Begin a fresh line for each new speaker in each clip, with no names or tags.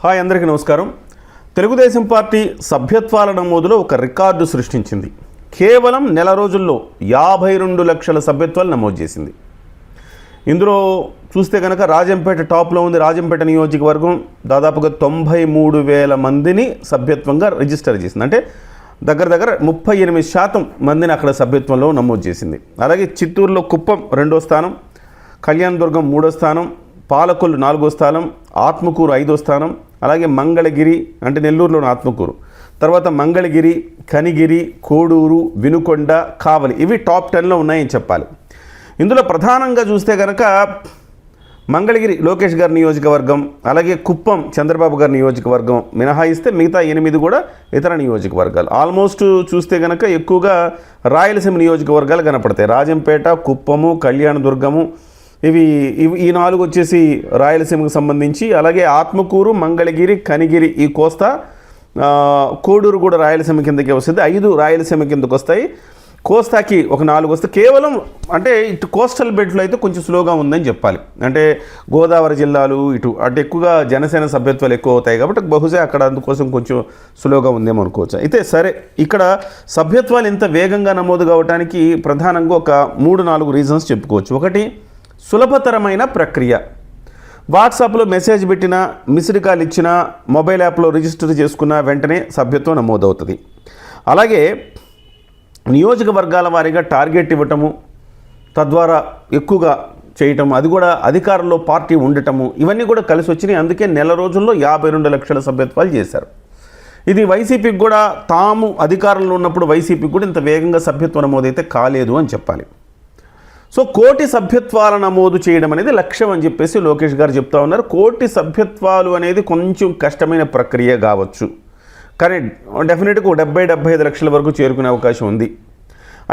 Hi అందరికీ నమస్కారం. Telugu Desam party సభ్యత్వాల నమోదులో ఒక రికార్డు సృష్టించింది. కేవలం నెల రోజుల్లో 52 లక్షల సభ్యత్వాలు నమోదు చేసింది. ఇందులో చూస్తే కనుక రాజంపేట టాప్లో ఉంది. రాజంపేట నియోజకవర్గం దాదాపుగా 93,000 మందిని సభ్యత్వంగా రిజిస్టర్ చేసింది. అంటే దగ్గర 38% మందిని అక్కడ సభ్యత్వంలో నమోదు చేసింది. అలాగే చిత్తూరులో కుప్పం 2వ స్థానం, కళ్యాణదుర్గం 3వ స్థానం, పాలకొల్లు 4వ స్థానం, ఆత్మకూరు 5వ స్థానం, అలాగే మంగళగిరి అంటే నెల్లూరులోని ఆత్మకూరు, తర్వాత మంగళగిరి, కనిగిరి, కోడూరు, వినుకొండ, కావలి ఇవి టాప్ 10లో ఉన్నాయని చెప్పాలి. ఇందులో ప్రధానంగా చూస్తే కనుక మంగళగిరి లోకేష్ గారి నియోజకవర్గం, అలాగే కుప్పం చంద్రబాబు గారి నియోజకవర్గం మినహాయిస్తే మిగతా 8 కూడా ఇతర నియోజకవర్గాలు. ఆల్మోస్ట్ చూస్తే కనుక ఎక్కువగా రాయలసీమ నియోజకవర్గాలు కనపడతాయి. రాజంపేట, కుప్పము, కళ్యాణదుర్గము ఇవి ఈ 4 వచ్చేసి రాయలసీమకు సంబంధించి, అలాగే ఆత్మకూరు, మంగళగిరి, కనిగిరి ఈ కోస్తా, కోడూరు కూడా రాయలసీమ కిందకే వస్తుంది. 5 రాయలసీమ కిందకు వస్తాయి. కోస్తాకి ఒక 4 వస్తాయి. కేవలం అంటే ఇటు కోస్టల్ బెల్ట్లో అయితే కొంచెం స్లోగా ఉందని చెప్పాలి. అంటే గోదావరి జిల్లాలు ఇటు అంటే ఎక్కువగా జనసేన సభ్యత్వాలు ఎక్కువ అవుతాయి కాబట్టి బహుశా అక్కడ అందుకోసం కొంచెం స్లోగా ఉందేమో అనుకోవచ్చు. అయితే సరే, ఇక్కడ సభ్యత్వాలు ఇంత వేగంగా నమోదు కావడానికి ప్రధానంగా ఒక 3-4 రీజన్స్ చెప్పుకోవచ్చు. ఒకటి, సులభతరమైన ప్రక్రియ. వాట్సాప్లో మెసేజ్ పెట్టినా, మిస్డ్ కాల్ ఇచ్చినా, మొబైల్ యాప్లో రిజిస్టర్ చేసుకున్న వెంటనే సభ్యత్వం నమోదవుతుంది. అలాగే నియోజకవర్గాల వారీగా టార్గెట్ ఇవ్వటము, తద్వారా ఎక్కువగా చేయటము, అది కూడా అధికారంలో పార్టీ ఉండటము, ఇవన్నీ కూడా కలిసి వచ్చినాయి. అందుకే నెల రోజుల్లో 52 లక్షల సభ్యత్వాలు చేశారు. ఇది వైసీపీకి కూడా, తాము అధికారంలో ఉన్నప్పుడు వైసీపీకి కూడా ఇంత వేగంగా సభ్యత్వ నమోదైతే కాలేదు అని చెప్పాలి. సో 1 కోటి సభ్యత్వాల నమోదు చేయడం అనేది లక్ష్యం అని చెప్పేసి లోకేష్ గారు చెప్తా ఉన్నారు. 1 కోటి సభ్యత్వాలు అనేది కొంచెం కష్టమైన ప్రక్రియ కావచ్చు, కానీ డెఫినెట్గా 70-75 లక్షల వరకు చేరుకునే అవకాశం ఉంది.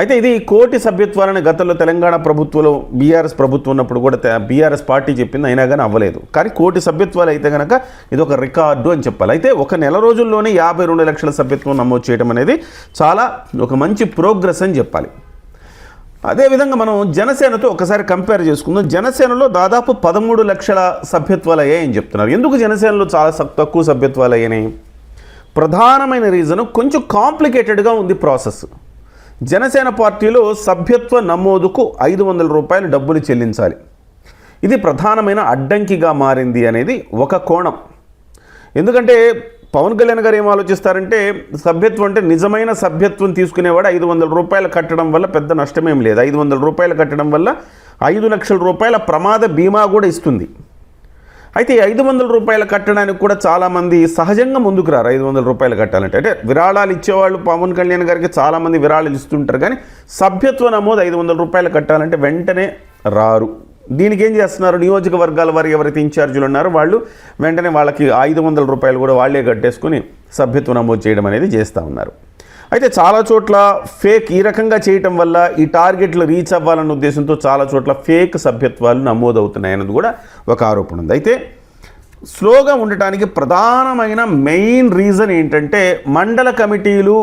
అయితే ఇది 1 కోటి సభ్యత్వాలని గతంలో తెలంగాణ ప్రభుత్వంలో బీఆర్ఎస్ ప్రభుత్వం ఉన్నప్పుడు కూడా బీఆర్ఎస్ పార్టీ చెప్పింది, అయినా కానీ అవ్వలేదు. కానీ 1 కోటి సభ్యత్వాలు అయితే కనుక ఇది ఒక రికార్డు అని చెప్పాలి. అయితే ఒక నెల రోజుల్లోనే 52 లక్షల సభ్యత్వం నమోదు చేయడం అనేది చాలా ఒక మంచి ప్రోగ్రెస్ అని చెప్పాలి. అదేవిధంగా మనం జనసేనతో ఒకసారి కంపేర్ చేసుకుందాం. జనసేనలో దాదాపు 13 లక్షల సభ్యత్వాలు అయ్యాయని చెప్తున్నారు. ఎందుకు జనసేనలో చాలా తక్కువ సభ్యత్వాలు అయ్యాయి? ప్రధానమైన రీజన్ కొంచెం కాంప్లికేటెడ్గా ఉంది ప్రాసెస్. జనసేన పార్టీలో సభ్యత్వ నమోదుకు 500 రూపాయలు డబ్బులు చెల్లించాలి. ఇది ప్రధానమైన అడ్డంకిగా మారింది అనేది ఒక కోణం. ఎందుకంటే పవన్ కళ్యాణ్ గారు ఏం ఆలోచిస్తారంటే, సభ్యత్వం అంటే నిజమైన సభ్యత్వం తీసుకునేవాడు 500 రూపాయలు కట్టడం వల్ల పెద్ద నష్టమేం లేదు. 500 రూపాయలు కట్టడం వల్ల 5 లక్షల రూపాయల ప్రమాద బీమా కూడా ఇస్తుంది. అయితే 500 రూపాయలు కట్టడానికి కూడా చాలామంది సహజంగా ముందుకు రారు. 500 రూపాయలు కట్టాలంటే అంటే విరాళాలు ఇచ్చేవాళ్ళు పవన్ కళ్యాణ్ గారికి చాలామంది విరాళాలు ఇస్తుంటారు, కానీ సభ్యత్వ నమోదు 500 రూపాయలు కట్టాలంటే వెంటనే రారు. దీనికి ఏం చేస్తున్నారు, నియోజకవర్గాల వారు ఎవరైతే ఇన్ఛార్జీలు ఉన్నారో వాళ్ళు వెంటనే వాళ్ళకి 500 రూపాయలు కూడా వాళ్ళే కట్టేసుకుని సభ్యత్వం నమోదు చేయడం అనేది చేస్తూ ఉన్నారు. అయితే చాలా చోట్ల ఫేక్ ఈ రకంగా చేయటం వల్ల ఈ టార్గెట్లు రీచ్ అవ్వాలన్న ఉద్దేశంతో చాలా చోట్ల ఫేక్ సభ్యత్వాలు నమోదవుతున్నాయన్నది కూడా ఒక ఆరోపణ ఉంది. అయితే స్లోగా ఉండటానికి ప్రధానమైన మెయిన్ రీజన్ ఏంటంటే, మండల కమిటీలు,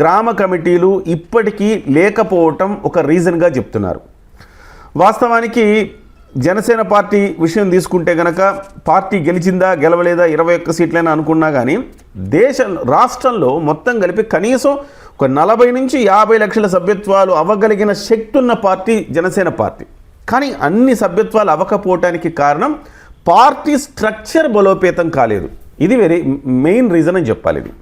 గ్రామ కమిటీలు ఇప్పటికీ లేకపోవటం ఒక రీజన్గా చెప్తున్నారు. వాస్తవానికి జనసేన పార్టీ విషయం తీసుకుంటే కనుక పార్టీ గెలిచిందా గెలవలేదా 21 సీట్లైనా అనుకున్నా కానీ రాష్ట్రంలో మొత్తం కలిపి కనీసం ఒక 40 నుంచి 50 లక్షల సభ్యత్వాలు అవ్వగలిగిన శక్తి ఉన్న పార్టీ జనసేన పార్టీ. కానీ అన్ని సభ్యత్వాలు అవ్వకపోవటానికి కారణం పార్టీ స్ట్రక్చర్ బలోపేతం కాలేదు. ఇది మెయిన్ రీజన్ అని చెప్పాలి ఇది.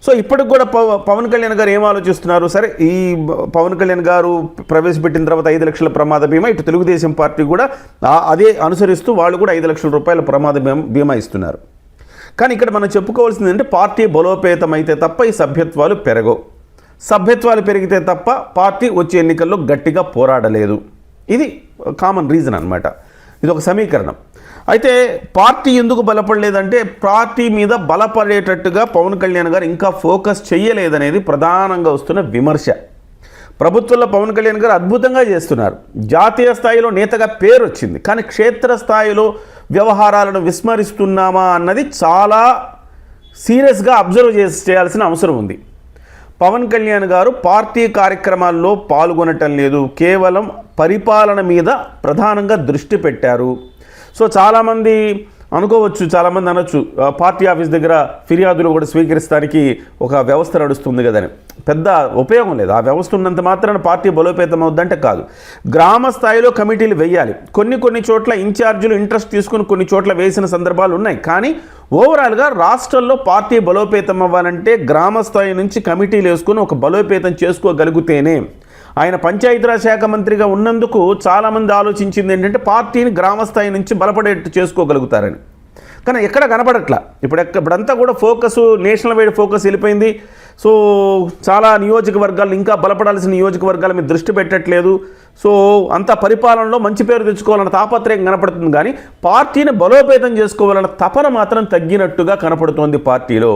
సో ఇప్పటికి కూడా పవన్ కళ్యాణ్ గారు ఏం ఆలోచిస్తున్నారు, సరే ఈ పవన్ కళ్యాణ్ గారు ప్రవేశపెట్టిన తర్వాత 5 లక్షల ప్రమాద బీమా, ఇటు తెలుగుదేశం పార్టీ కూడా అదే అనుసరిస్తూ వాళ్ళు కూడా 5 లక్షల రూపాయల ప్రమాద బీమా ఇస్తున్నారు. కానీ ఇక్కడ మనం చెప్పుకోవాల్సింది అంటే, పార్టీ బలోపేతం అయితే తప్ప ఈ సభ్యత్వాలు పెరగవు. సభ్యత్వాలు పెరిగితే తప్ప పార్టీ వచ్చే ఎన్నికల్లో గట్టిగా పోరాడలేదు. ఇది కామన్ రీజన్ అన్నమాట. ఇది ఒక సమీకరణం. అయితే పార్టీ ఎందుకు బలపడలేదంటే, పార్టీ మీద బలపడేటట్టుగా పవన్ కళ్యాణ్ గారు ఇంకా ఫోకస్ చేయలేదనేది ప్రధానంగా వస్తున్న విమర్శ. ప్రభుత్వంలో పవన్ కళ్యాణ్ గారు అద్భుతంగా చేస్తున్నారు. జాతీయ స్థాయిలో నేతగా పేరు వచ్చింది, కానీ క్షేత్రస్థాయిలో వ్యవహారాలను విస్మరిస్తున్నామా అన్నది చాలా సీరియస్గా అబ్జర్వ్ చేయాల్సిన అవసరం ఉంది. పవన్ కళ్యాణ్ గారు పార్టీ కార్యక్రమాల్లో పాల్గొనటం లేదు, కేవలం పరిపాలన మీద ప్రధానంగా దృష్టి పెట్టారు. సో చాలామంది అనుకోవచ్చు, చాలామంది అనొచ్చు పార్టీ ఆఫీస్ దగ్గర ఫిర్యాదులు కూడా స్వీకరిస్తానికి ఒక వ్యవస్థ నడుస్తుంది కదని. పెద్ద ఉపయోగం లేదు. ఆ వ్యవస్థ ఉన్నంత మాత్రాన పార్టీ బలోపేతం అవుద్దంటే కాదు. గ్రామ స్థాయిలో కమిటీలు వేయాలి. కొన్ని చోట్ల ఇన్ఛార్జీలు ఇంట్రెస్ట్ తీసుకుని కొన్ని చోట్ల వేసిన సందర్భాలు ఉన్నాయి. కానీ ఓవరాల్గా రాష్ట్రంలో పార్టీ బలోపేతం అవ్వాలంటే గ్రామ స్థాయి నుంచి కమిటీలు వేసుకుని ఒక బలోపేతం చేసుకోగలిగితేనే. ఆయన పంచాయతీరాజ్ శాఖ మంత్రిగా ఉన్నందుకు చాలామంది ఆలోచించింది ఏంటంటే పార్టీని గ్రామస్థాయి నుంచి బలపడేట్టు చేసుకోగలుగుతారని. కానీ ఎక్కడ కనపడట్లా. ఇప్పుడంతా కూడా ఫోకస్ నేషనల్ వైడ్ ఫోకస్ వెళ్ళిపోయింది. సో చాలా నియోజకవర్గాలు, ఇంకా బలపడాల్సిన నియోజకవర్గాల మీద దృష్టి పెట్టట్లేదు. సో అంత పరిపాలనలో మంచి పేరు తెచ్చుకోవాలన్న తాపత్రయం కనపడుతుంది. కానీ పార్టీని బలోపేతం చేసుకోవాలన్న తపన మాత్రం తగ్గినట్టుగా కనపడుతోంది పార్టీలో.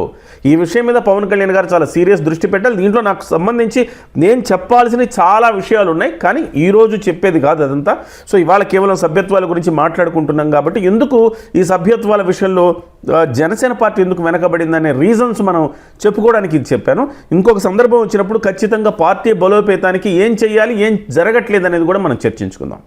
ఈ విషయం మీద పవన్ కళ్యాణ్ గారు చాలా సీరియస్ దృష్టి పెట్టాలి. దీంట్లో నాకు సంబంధించి నేను చెప్పాల్సిన చాలా విషయాలు ఉన్నాయి, కానీ ఈరోజు చెప్పేది కాదు అదంతా. సో ఇవాళ కేవలం సభ్యత్వాల గురించి మాట్లాడుకుంటున్నాం కాబట్టి ఎందుకు ఈ సభ్యత్వాల విషయంలో జనసేన పార్టీ ఎందుకు వెనకబడిందనే రీజన్స్ మనం చెప్పుకోవడానికి ఇది చెప్పాను. ఇంకొక సందర్భం వచ్చినప్పుడు ఖచ్చితంగా పార్టీ బలోపేతానికి ఏం చేయాలి, ఏం జరగట్లేదు అనేది కూడా మనం చర్చించుకుందాం.